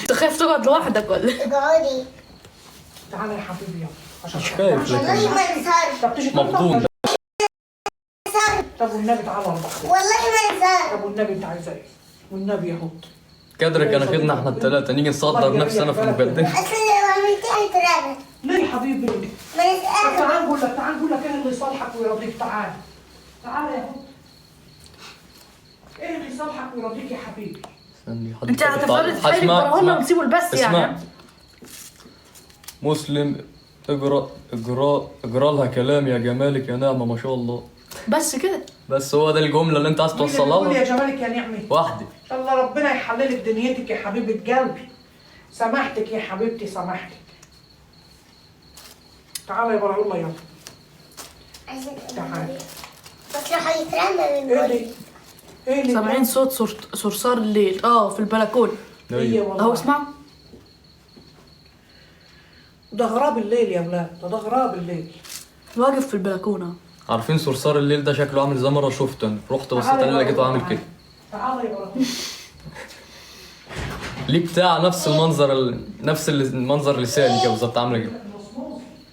انت خايف تقعد لوحدك ولا؟ اقعدي. تعالى يا حبيبي يلا عشان مش خايف والله لكن ما انصرف. طب تيجي مبطون. طب والنبي تعالى والله. والله ما انصرف. طب والنبي انت عايزه ايه؟ والنبي يا هود. كدر كان اخدنا احنا الثلاثه نيجي نصدر نفسنا في المقدمه. اصل لو عملتيها هيترمى. ليه يا حبيبي؟ ما طب نسألك. تعال نقول لك تعال نقول لك ايه اللي يصالحك ويرضيك. تعال تعال يا هود. ايه اللي يصالحك ويرضيك يا حبيبي؟ انت هتفضل تحايل براهنا ونسيبه البث يعني. مسلم اجرى لها كلام يا جمالك يا نعمه ما شاء الله. بس كده. بس هو ده الجمله اللي انت عايز توصلها قول يا لها؟ جمالك يا نعمه. واحده. الله ربنا يحللك دنيتك يا حبيبه قلبي. سامحتك يا حبيبتي سامحتك. تعالى يا براء الله يلا. تعالى. بس لو هيترمى من ايه جوه. اللي ايه اللي سامعين صوت صرصار الليل في البلكونه. هي والله. اهو اسمعوا. ده غراب الليل يا ولاد. ده غراب الليل. واقف في البلكونه. عارفين صرصار الليل ده شكله عامل زي مره شفته انا رحت بصيت تعالى يا عليه لقيته براء عامل الله. كده. تعالى يا براء. ليه بتاع نفس المنظر نفس المنظر لساني كده بالظبط عامله كده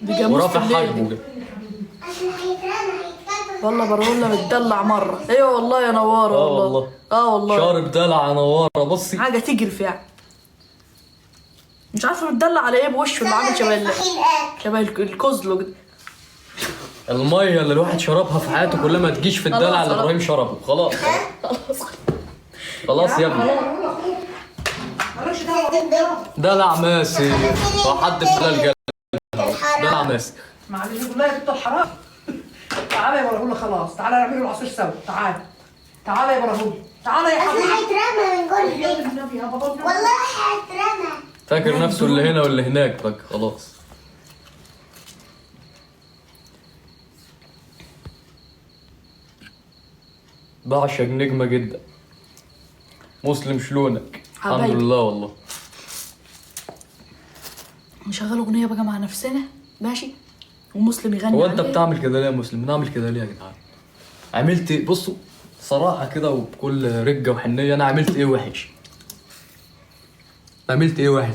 دي جاموس في ورافع الليل حاجبه دي. كده. اصل هيترمى هيتكتب. والله براهنا متدلع مره. ايوه والله يا نواره والله. والله. شارب دلع يا نواره بصي. حاجه تجرف يعني. مش عارفه متدلع على ايه بوشه اللي عامل شبه الكزلو كده. الميه اللي الواحد شربها في حياته كلها ما تجيش في الدلع اللي خلاص. ابراهيم شربه. خلاص خلاص يا ابني. مالكش دعوه. دلع ماسي وحد بلا الجلد. دلع ماسي. معلش يقول لها يا بنت الحرام. تعالى يا براهول خلاص. تعالى نعمل له العصير سوا. تعالى. تعالى يا براهول. تعالى يا اصل حبيبي. هيترمى من جوه يا البيت. النبي يا بابا. والله هيترمى. فاكر نفسه اللي هنا واللي هناك بقى خلاص. بعشق نجمة جدا. مسلم شلونك؟ الحمد حبايبي. لله والله. نشغل اغنيه بقى مع نفسنا ماشي. ومسلم يغني هو انت عليه. بتعمل كده ليه يا مسلم؟ بنعمل كده ليه يا جدعان؟ عملت بصوا صراحة كده وبكل رجة وحنية انا عملت ايه وحش؟ عملت ايه وحش؟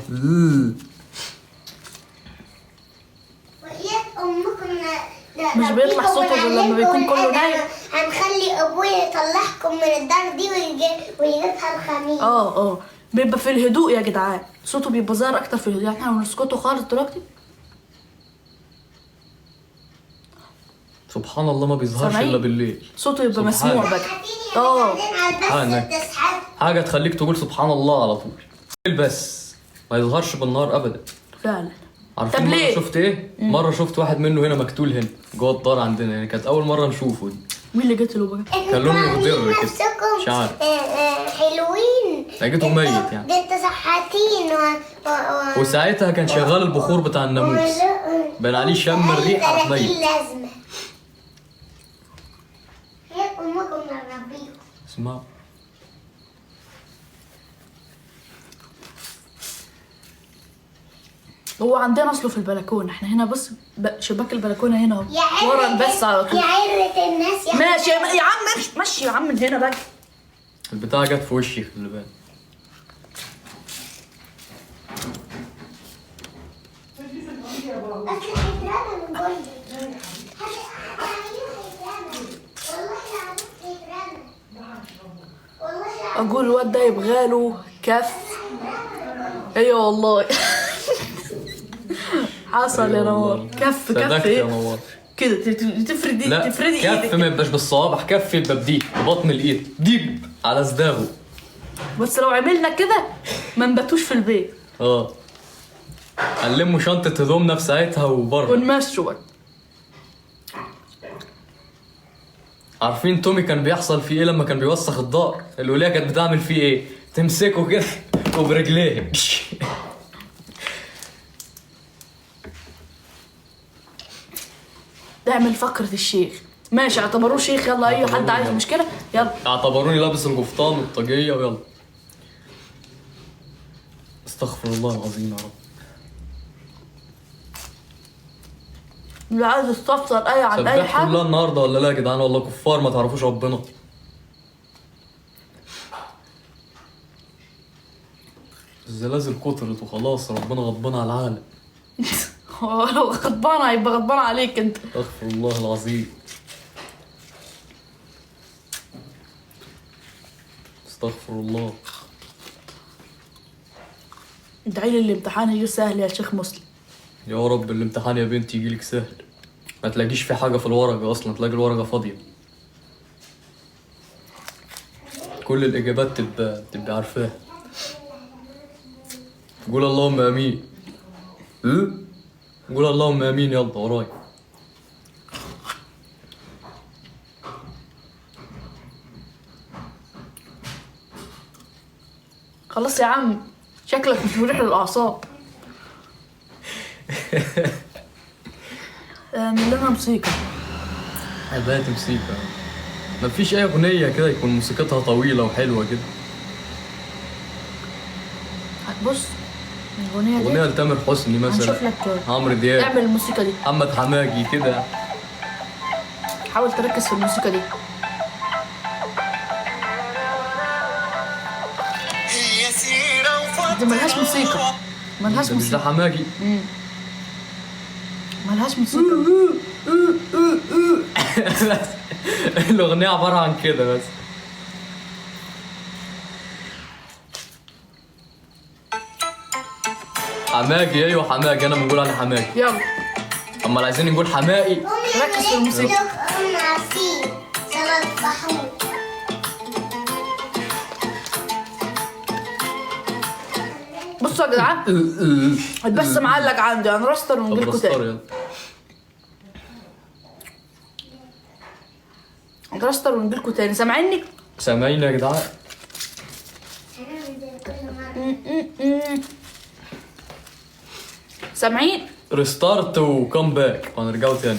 وإياك أمكم مش بيطلع صوته غير لما بيكون كله نايم. هنخلي أبويا يطلعكم من الدار دي ويجيبها الخميس. بيبقى في الهدوء يا جدعان. صوته بيبقى ظاهر اكتر في الهدوء. يعني احنا بنسكته خالص دلوقتي. سبحان الله ما بيظهرش سامعين؟ الا بالليل. صوته يبقى سبحان. مسموع بقى. سبحانك. حاجة تخليك تقول سبحان الله على طول. بس ما يظهرش بالنهار ابدا. فعلا. عارفين طب مرة ليه؟ شفت ايه؟ مرة شفت واحد منه هنا مقتول هنا جوه الدار عندنا يعني كانت أول مرة نشوفه دي. مين اللي قتله بقى؟ كان لونه مخضر كده. مش عارف. حلوين. لقيته ميت يعني. ده انت صحتين وساعتها كان شغال البخور بتاع الناموس. بان عليه شم الريحة راح ميت. لازمة. هي أمكم نربيكم. اسمع. هو عندنا اصله في البلكونه. احنا هنا بص شباك البلكونه هنا اهو. ورا البث على طول. يا عرة الناس يا ماشي يا عم ماشي يا عم من هنا بقى. البتاعة جت في وشي خلي بالك. أصل هيترمى من جوه. اقول الواد ده يبغى له كف. ايوه والله. حصل يا نوار. كف صدقت يا ايه نوار. كده تفردي لا تفردي كف ايدك. ما يبقاش بالصوابع، كف يبقى بديك ببطن الايد ديب على صداغه. بس لو عملنا كده ما نباتوش في البيت. هنلموا شنطة هدومنا في ساعتها وبره. ونمشوا بقى. عارفين تومي كان بيحصل فيه ايه لما كان بيوسخ الدار؟ الولية كانت بتعمل فيه ايه؟ تمسكه كده وبرجليه. تعمل فقرة الشيخ. ماشي اعتبروه شيخ. يلا اي حد عايز مشكلة يلا. اعتبروني لابس القفطان والطاقية ويلا. استغفر الله العظيم يا رب. اللي عايز يستفسر اي عن اي سبحتوا الله حاجة. النهارده ولا لا يا جدعان؟ والله كفار ما تعرفوش ربنا. الزلازل كترت وخلاص، ربنا غضبان على العالم. هو لو غضبان هيبقى غضبان عليك انت. استغفر الله العظيم. استغفر الله. ادعي لي الامتحان يجي سهل يا شيخ مسلم. يا رب الامتحان يا بنتي يجيلك سهل، ما تلاقيش في حاجة في الورقة أصلا، تلاقي الورقة فاضية. كل الإجابات تبقى عارفاها. قول اللهم آمين. قول اللهم آمين يلا وراي. خلاص يا عم، شكلك مش مريح للأعصاب. من لنا موسيقى. حبات موسيقى. مفيش أي أغنية كده يكون موسيقتها طويلة وحلوة كده. بص الأغنية دي أغنية لتامر حسني مثلا، هنشوف لك عمرو دياب، اعمل الموسيقى دي، محمد حماقي كده. حاول تركز في الموسيقى دي. دي ملهاش موسيقى، ملهاش ده مش ده موسيقى، حماقي. ملهاش موسيقى. الأغنية عبارة عن كده بس. حماقي، أيوة حماقي، أنا بنقول عليه حماقي. يلا أما عايزين نقول حماقي. ركز في الموسيقى. عصير سلطة بحمر. بصوا يا جدعان، بس معلق عندي انا راستر ونجيلكوا طب تاني. يلا. راستر ونجيلكوا تاني، سامعيني؟ سامعين يا جدعان؟ سامعين؟ ريستارت وكم باك وهنرجعوا تاني.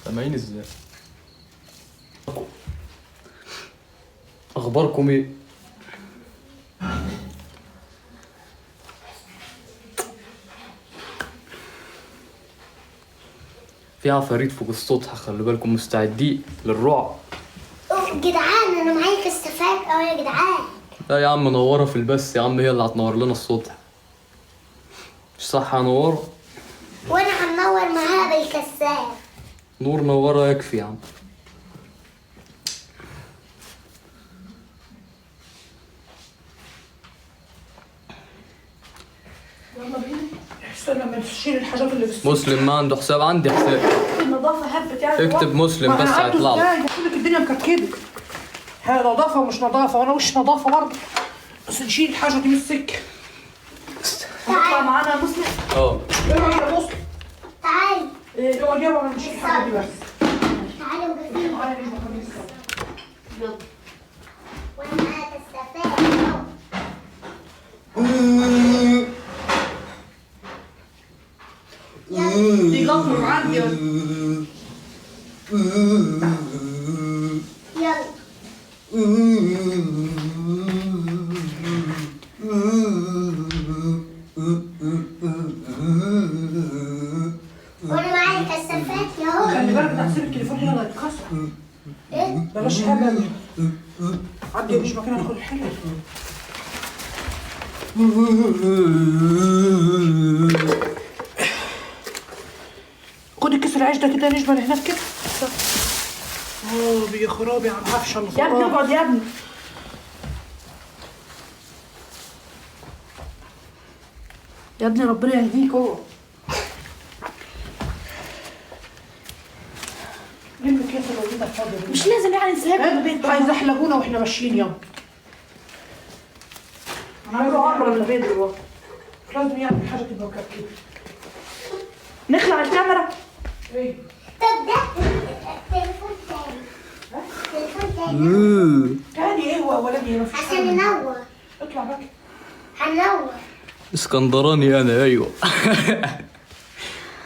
سامعين ازاي؟ اخباركم ايه؟ في عفاريت فوق السطح، خلي بالكم مستعدين للرعب. جدعان انا معايا كشافات اهو يا جدعان. لا يا عم نورة في البث يا عم، هي اللي هتنور لنا السطح. مش صح يا نورة؟ وانا هنور معاها بالكشاف. نور نورة يكفي يا عم. يلا بينا. استنى لما نشيل الحاجات اللي في السوق. مسلم ما عنده حساب، عندي حساب. النظافة هبت يعني. اكتب مسلم بس هيطلع لك. بقول لك الدنيا مكركبة. هي نظافة ومش نظافة، وانا وش نظافة برضه. بس نشيل الحاجة دي من السكة. هتطلع معانا يا مسلم؟ اه اقعد يا مسلم. تعالي اقعد يابا انا نشيل الحاجة دي بس. تعالي وجفيني. تعالى نجيب الحاجة دي سوا. يلا. وانا معايا كشافات اهو. دي غفر عندي. يلا وانا معايا كشافات ياهو. خلي بالك ده هتسيب التليفون هنا لا يتكسر. ايه؟ بلاش حاجة. عدي مش مكان ادخل الحلة. خد الكيس العيش ده كده نشبه هناك كده. يا خرابي على العفشه اللي يا ابني اقعد يا ابني. يا ابني ربنا يهديك. هو لم الكيس اللي موجوده فاضيه. مش لازم يعني نسيبها في البيت. هيزحلقونا واحنا ماشيين يلا. انا عايزه اعمر البيت دلوقتي. مش لازم يعني حاجه تبقى مكركبه. نخلع الكاميرا. ايه؟ طب ده تليفون تاني. تليفون تاني تاني ايه هو ولدي ما فيش عشان ننور. اطلع بقى. هننور. اسكندراني انا، ايوه.